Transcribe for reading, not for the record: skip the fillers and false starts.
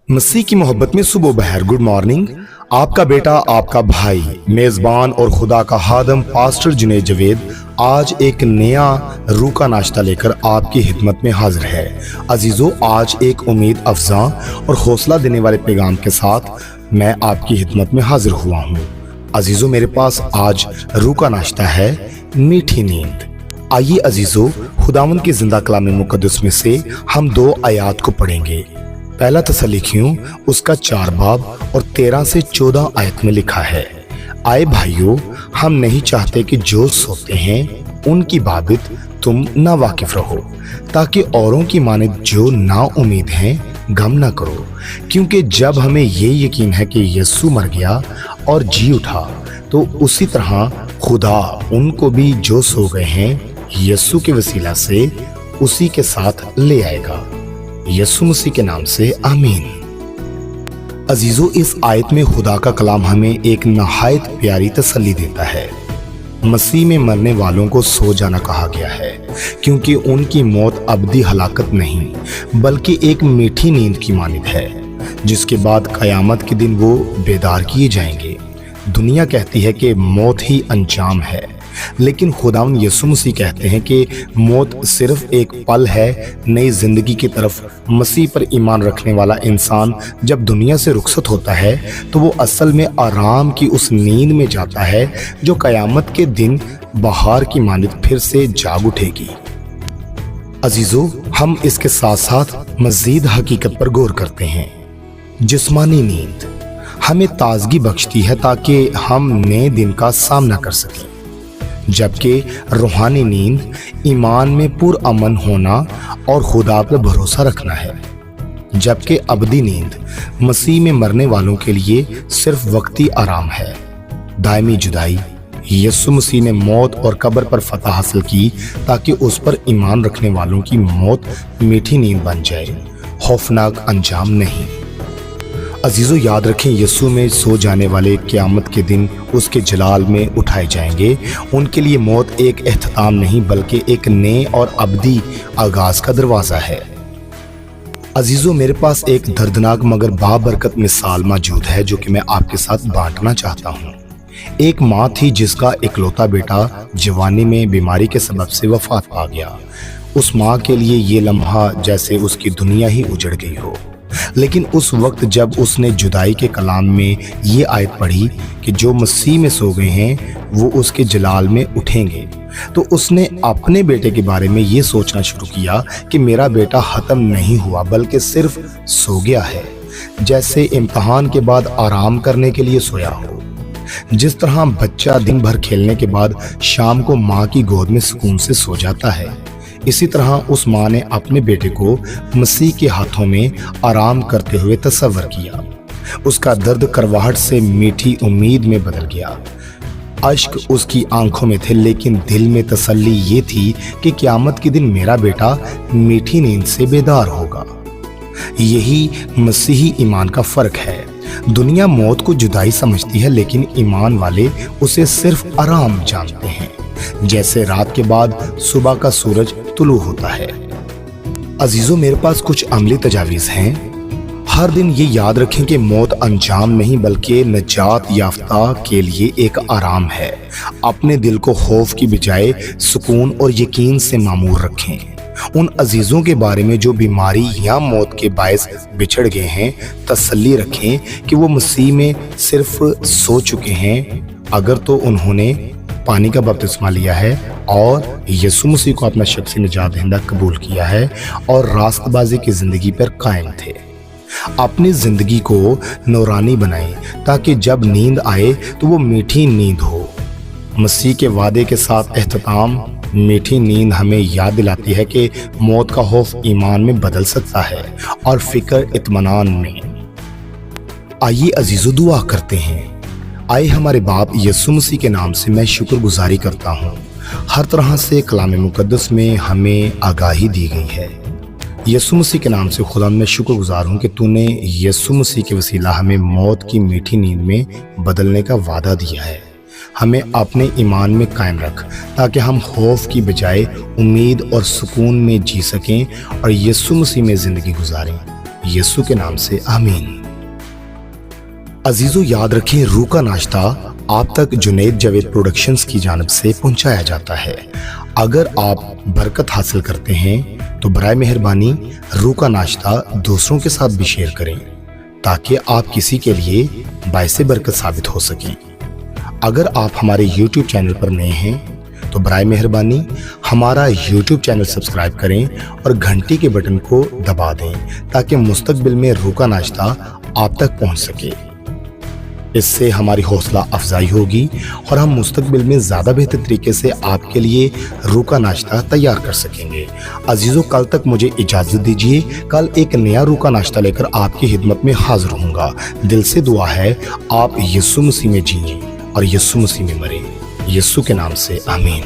मसीह की मोहब्बत में सुबह बहर गुड मॉर्निंग। आपका बेटा, आपका भाई, मेजबान और खुदा का खादम पास्टर जुनैद जवेद आज एक नया रूह का नाश्ता लेकर आपकी खिदमत में हाजिर है। अजीजों, आज एक उम्मीद अफजा और हौसला देने वाले पैगाम के साथ मैं आपकी खिदमत में हाजिर हुआ हूँ। अजीजों, मेरे पास आज रूह का नाश्ता है मीठी नींद। आइए अजीजों, खुदावंद की जिंदा कलाम मुकद्दस में से हम 2 आयात को पढ़ेंगे। पहला तसल्लीखियों उसका 4 बाब और 13 से 14 आयत में लिखा है, आए भाइयों, हम नहीं चाहते कि जो सोते हैं उनकी बाबत तुम ना वाकिफ रहो, ताकि औरों की मानित जो ना उम्मीद हैं गम ना करो। क्योंकि जब हमें ये यकीन है कि यीशु मर गया और जी उठा, तो उसी तरह खुदा उनको भी जो सो गए हैं यीशु के वसीला से उसी के साथ ले आएगा। यीशु मसीह के नाम से आमीन। अजीजों, इस आयत में खुदा का कलाम हमें एक नहायत प्यारी तसल्ली देता है। मसीह में मरने वालों को सो जाना कहा गया है, क्योंकि उनकी मौत अबदी हलाकत नहीं बल्कि एक मीठी नींद की मानित है, जिसके बाद कयामत के दिन वो बेदार किए जाएंगे। दुनिया कहती है कि मौत ही अंजाम है, लेकिन खुदावंद यीशु मसीह कहते हैं कि मौत सिर्फ एक पल है। नई जिंदगी की तरफ मसीह पर ईमान रखने वाला इंसान जब दुनिया से रुखसत होता है तो वो असल में आराम की उस नींद में जाता है जो कयामत के दिन बहार की मानित फिर से जाग उठेगी। अजीजों, हम इसके साथ साथ मजीद हकीकत पर गौर करते हैं। जिस्मानी नींद हमें ताजगी बख्शती है ताकि हम नए दिन का सामना कर सकें, जबकि रूहानी नींद ईमान में पुरअमन होना और खुदा पर भरोसा रखना है। जबकि अबदी नींद मसीह में मरने वालों के लिए सिर्फ वक्ती आराम है। दायमी जुदाई यीशु मसीह ने मौत और कब्र पर फतह हासिल की ताकि उस पर ईमान रखने वालों की मौत मीठी नींद बन जाए, खौफनाक अंजाम नहीं। अजीजों, याद रखें, यीशु में सो जाने वाले क़यामत के दिन उसके जलाल में उठाए जाएंगे। उनके लिए मौत एक एहतमाम नहीं बल्कि एक नए और अबदी आगाज का दरवाज़ा है। अजीजों, मेरे पास एक दर्दनाक मगर बाबरकत मिसाल मौजूद है जो कि मैं आपके साथ बांटना चाहता हूँ। एक माँ थी जिसका इकलौता बेटा जवानी में बीमारी के सबब से वफात पा गया। उस माँ के लिए ये लम्हा जैसे उसकी दुनिया ही उजड़ गई हो। लेकिन उस वक्त जब उसने जुदाई के कलाम में ये आयत पढ़ी कि जो मसीह में सो गए हैं वो उसके जलाल में उठेंगे, तो उसने अपने बेटे के बारे में ये सोचना शुरू किया कि मेरा बेटा ख़त्म नहीं हुआ बल्कि सिर्फ सो गया है, जैसे इम्तहान के बाद आराम करने के लिए सोया हो। जिस तरह बच्चा दिन भर खेलने के बाद शाम को माँ की गोद में सुकून से सो जाता है, इसी तरह उस माँ ने अपने बेटे को मसीह के हाथों में आराम करते हुए तस्वर किया। उसका दर्द करवाहट से मीठी उम्मीद में बदल गया। अश्क उसकी आंखों में थे, लेकिन दिल में तसल्ली ये थी कि क़यामत के दिन मेरा बेटा मीठी नींद से बेदार होगा। यही मसीही ईमान का फ़र्क है। दुनिया मौत को जुदाई समझती है, लेकिन ईमान वाले उसे सिर्फ आराम जानते हैं, जैसे रात के बाद सुबह का सूरज तुलू होता है। अजीजों, मेरे पास कुछ अमली तजावीज़ हैं। हर दिन ये याद रखें कि मौत अंजाम नहीं बल्कि नजात याफ्ता के लिए एक आराम है। अपने दिल को खौफ की बजाय सुकून और यकीन से मामूर रखें। उन अजीज़ों के बारे में जो बीमारी या मौत के बायस बिछड़ गए हैं, तसल्ली रखें कि वो मसीह में सिर्फ सो चुके हैं अगर तो उन्होंने पानी का बपतिस्मा लिया है और यीशु मसीह को अपना शख्सी निजात दहिंदा कबूल किया है और रास्तबाजी की ज़िंदगी पर कायम थे। अपनी ज़िंदगी को नूरानी बनाएं ताकि जब नींद आए तो वो मीठी नींद हो। मसीह के वादे के साथ एहतमाम मीठी नींद हमें याद दिलाती है कि मौत का खौफ ईमान में बदल सकता है और फिक्र इत्मीनान में। आइए अजीज़ों, दुआ करते हैं। आए हमारे बाप, यीशु मसीह के नाम से मैं शुक्रगुजारी करता हूँ। हर तरह से कलाम मुकद्दस में हमें आगाही दी गई है। यीशु मसीह के नाम से खुदा मैं शुक्रगुजार हूँ कि तूने यीशु मसीह के वसीला हमें मौत की मीठी नींद में बदलने का वादा दिया है। हमें अपने ईमान में कायम रख ताकि हम खौफ की बजाय उम्मीद और सुकून में जी सकें और यीशु मसीह में ज़िंदगी गुजारें। यीशु के नाम से आमीन। अजीजों, याद रखें, रूह का नाश्ता आप तक जुनैद जावेद प्रोडक्शंस की जानिब से पहुंचाया जाता है। अगर आप बरकत हासिल करते हैं तो बराए मेहरबानी रूह का नाश्ता दूसरों के साथ भी शेयर करें ताकि आप किसी के लिए बाइसे बरकत साबित हो सकें। अगर आप हमारे YouTube चैनल पर नए हैं तो बराए मेहरबानी हमारा YouTube चैनल सब्सक्राइब करें और घंटी के बटन को दबा दें ताकि मुस्तकबिल में रूह का नाश्ता आप तक पहुंच सके। इससे हमारी हौसला अफजाई होगी और हम मुस्तकबिल में ज़्यादा बेहतर तरीके से आपके लिए रूह का नाश्ता तैयार कर सकेंगे। अजीज़ों, कल तक मुझे इजाज़त दीजिए। कल एक नया रूह का नाश्ता लेकर आपकी खिदमत में हाजिर होऊंगा। दिल से दुआ है आप यीशु मसीह में जिएं और यीशु मसीह में मरें। यीशु के नाम से आमीन।